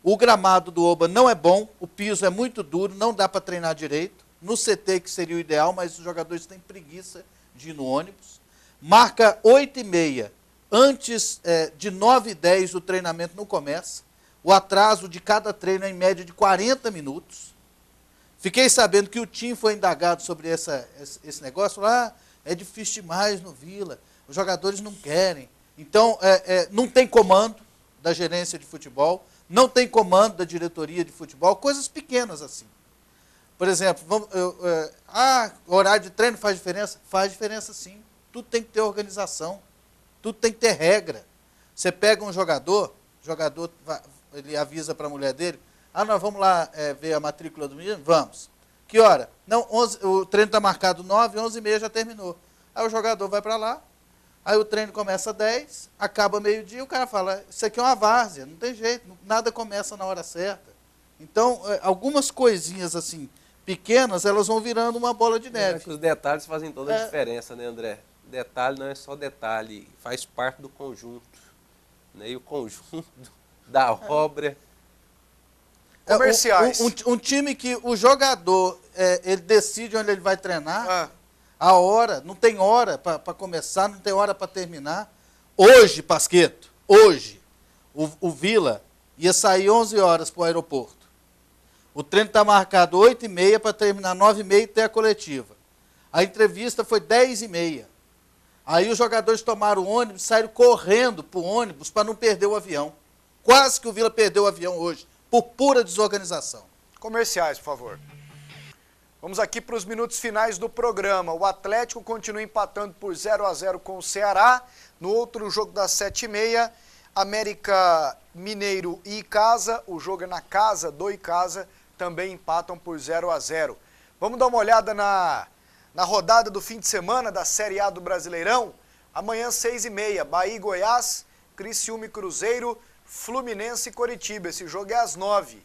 O gramado do Oba não é bom, o piso é muito duro, não dá para treinar direito. No CT, que seria o ideal, mas os jogadores têm preguiça de ir no ônibus. Marca 8h30, antes de 9h10 o treinamento não começa. O atraso de cada treino é em média de 40 minutos. Fiquei sabendo que o time foi indagado sobre esse negócio. É difícil demais no Vila, os jogadores não querem. Então, não tem comando da gerência de futebol, não tem comando da diretoria de futebol, coisas pequenas assim. Por exemplo, horário de treino faz diferença? Faz diferença sim. Tudo tem que ter organização, tudo tem que ter regra. Você pega um jogador, ele avisa para a mulher dele, nós vamos lá ver a matrícula do menino? Vamos. Que hora? Não, o treino está marcado 9, 11h30 já terminou. Aí o jogador vai para lá, aí o treino começa às 10, acaba meio-dia, o cara fala, isso aqui é uma várzea, não tem jeito, nada começa na hora certa. Então, algumas coisinhas assim, pequenas, elas vão virando uma bola de neve. Os detalhes fazem toda a diferença, né, André? Detalhe não é só detalhe, faz parte do conjunto. Né? E o conjunto da obra... Comerciais. Um time que o jogador, ele decide onde ele vai treinar, a hora, não tem hora para começar, não tem hora para terminar. Hoje, Pasqueto, o Vila ia sair 11 horas para o aeroporto. O treino está marcado 8h30 para terminar 9h30 e ter a coletiva. A entrevista foi 10h30. Aí os jogadores tomaram o ônibus, saíram correndo para o ônibus para não perder o avião. Quase que o Vila perdeu o avião hoje, por pura desorganização. Comerciais, por favor. Vamos aqui para os minutos finais do programa. O Atlético continua empatando por 0-0 com o Ceará. No outro jogo das 7h30, América Mineiro e Icasa, o jogo é na casa do Icasa, também empatam por 0-0. Vamos dar uma olhada na rodada do fim de semana da Série A do Brasileirão. Amanhã, 6h30, Bahia e Goiás, Criciúma e Cruzeiro, Fluminense e Coritiba. Esse jogo é às 9h.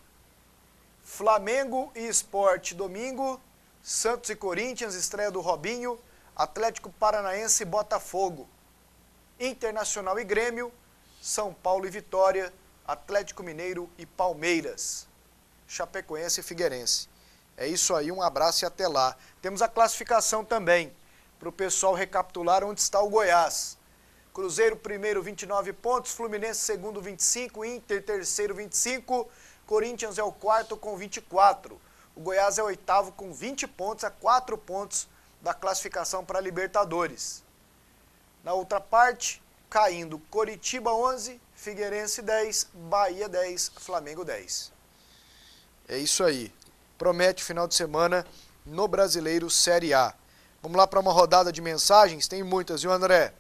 Flamengo e Sport domingo, Santos e Corinthians, estreia do Robinho, Atlético Paranaense e Botafogo, Internacional e Grêmio, São Paulo e Vitória, Atlético Mineiro e Palmeiras, Chapecoense e Figueirense. É isso aí, um abraço e até lá. Temos a classificação também, para o pessoal recapitular onde está o Goiás. Cruzeiro primeiro 29 pontos, Fluminense segundo 25, Inter terceiro 25, Corinthians é o quarto com 24. O Goiás é o oitavo com 20 pontos, a 4 pontos da classificação para a Libertadores. Na outra parte, caindo Coritiba 11, Figueirense 10, Bahia 10, Flamengo 10. É isso aí. Promete final de semana no Brasileiro Série A. Vamos lá para uma rodada de mensagens, tem muitas, viu, André?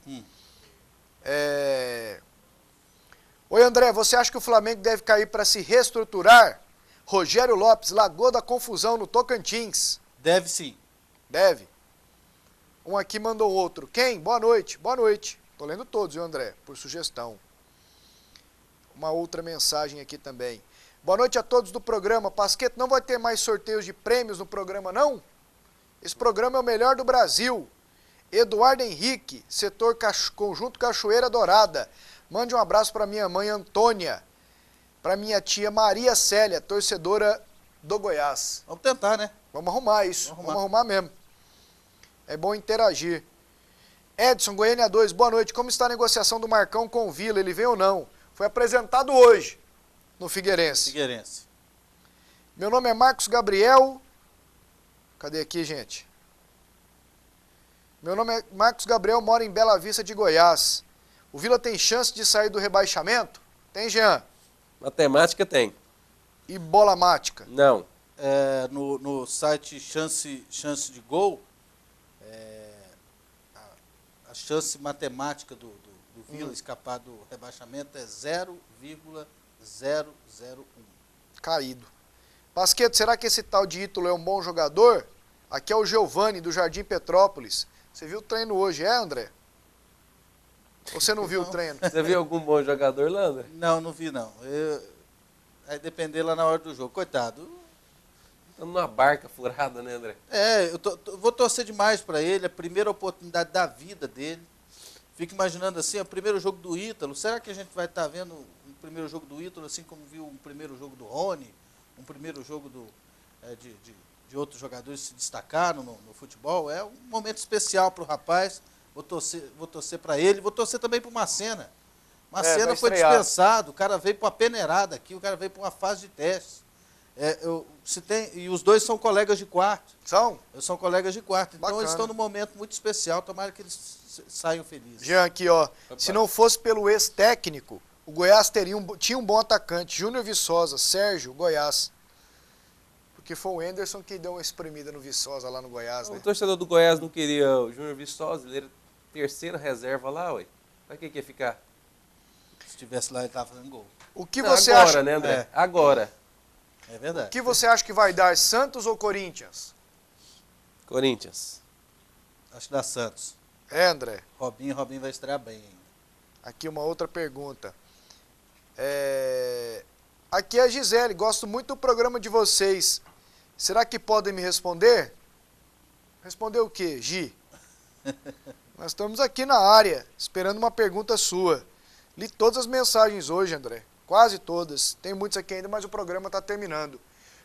Oi, André, você acha que o Flamengo deve cair para se reestruturar? Rogério Lopes, Lagoa da Confusão, no Tocantins. Deve sim. Deve. Um aqui mandou outro. Quem? Boa noite. Boa noite. Tô lendo todos, viu, André? Por sugestão. uma outra mensagem aqui também. Boa noite a todos do programa. Pasqueto, não vai ter mais sorteios de prêmios no programa, não? Esse programa é o melhor do Brasil. Eduardo Henrique, setor Conjunto Cachoeira Dourada. Mande um abraço para minha mãe Antônia, para minha tia Maria Célia, torcedora do Goiás. Vamos tentar, né? Vamos arrumar isso, vamos arrumar mesmo. É bom interagir. Edson, Goiânia 2, boa noite. Como está a negociação do Marcão com o Vila? Ele vem ou não? Foi apresentado hoje no Figueirense. Meu nome é Marcos Gabriel. Cadê aqui, gente? Meu nome é Marcos Gabriel, moro em Bela Vista de Goiás. O Vila tem chance de sair do rebaixamento? Tem, Jean? Matemática tem. E bola mática? Não. No site Chance de Gol, a chance matemática do Vila escapar do rebaixamento é 0,001. Caído. Pasqueto, será que esse tal de Ítalo é um bom jogador? Aqui é o Giovani, do Jardim Petrópolis. Você viu o treino hoje, André? Ou você não viu o treino? Você viu algum bom jogador lá, André? Não vi não. Vai depender lá na hora do jogo. Coitado. Tá numa barca furada, né, André? Eu vou torcer demais para ele, a primeira oportunidade da vida dele. Fico imaginando assim, o primeiro jogo do Ítalo. Será que a gente vai estar vendo o primeiro jogo do Ítalo, assim como viu o primeiro jogo do Rony, um primeiro jogo de outros jogadores se destacaram no futebol? É um momento especial para o rapaz. Vou torcer para ele, vou torcer também para o Macena. Macena foi dispensado, o cara veio para uma peneirada aqui, o cara veio para uma fase de teste. E os dois são colegas de quarto. São colegas de quarto. Então eles estão num momento muito especial, tomara que eles saiam felizes. Jean, aqui, ó. Se não fosse pelo ex-técnico, o Goiás tinha um bom atacante. Júnior Viçosa, Sérgio, Goiás. Porque foi o Anderson que deu uma espremida no Viçosa lá no Goiás, né? O torcedor do Goiás não queria o Júnior Viçosa, ele era terceira reserva lá, ué. Pra que ia ficar? Se estivesse lá, ele estava fazendo gol. O que você acha? Agora, né, André? Agora. É verdade. O que você acha que vai dar, Santos ou Corinthians? Corinthians. Acho que dá Santos. André? Robinho vai estrear bem ainda. Aqui uma outra pergunta. Aqui é a Gisele, gosto muito do programa de vocês. Será que podem me responder? Responder o quê, Gi? Nós estamos aqui na área, esperando uma pergunta sua. Li todas as mensagens hoje, André. Quase todas. Tem muitos aqui ainda, mas o programa está terminando.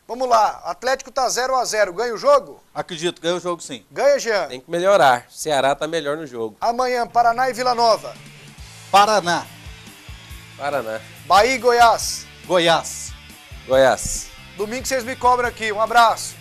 Vamos lá, Atlético está 0-0. Ganha o jogo? Acredito, ganha o jogo sim. Ganha, Jean? Tem que melhorar. Ceará está melhor no jogo. Amanhã, Paraná e Vila Nova. Paraná. Bahia e Goiás. Goiás. Goiás. Domingo vocês me cobram aqui. Um abraço.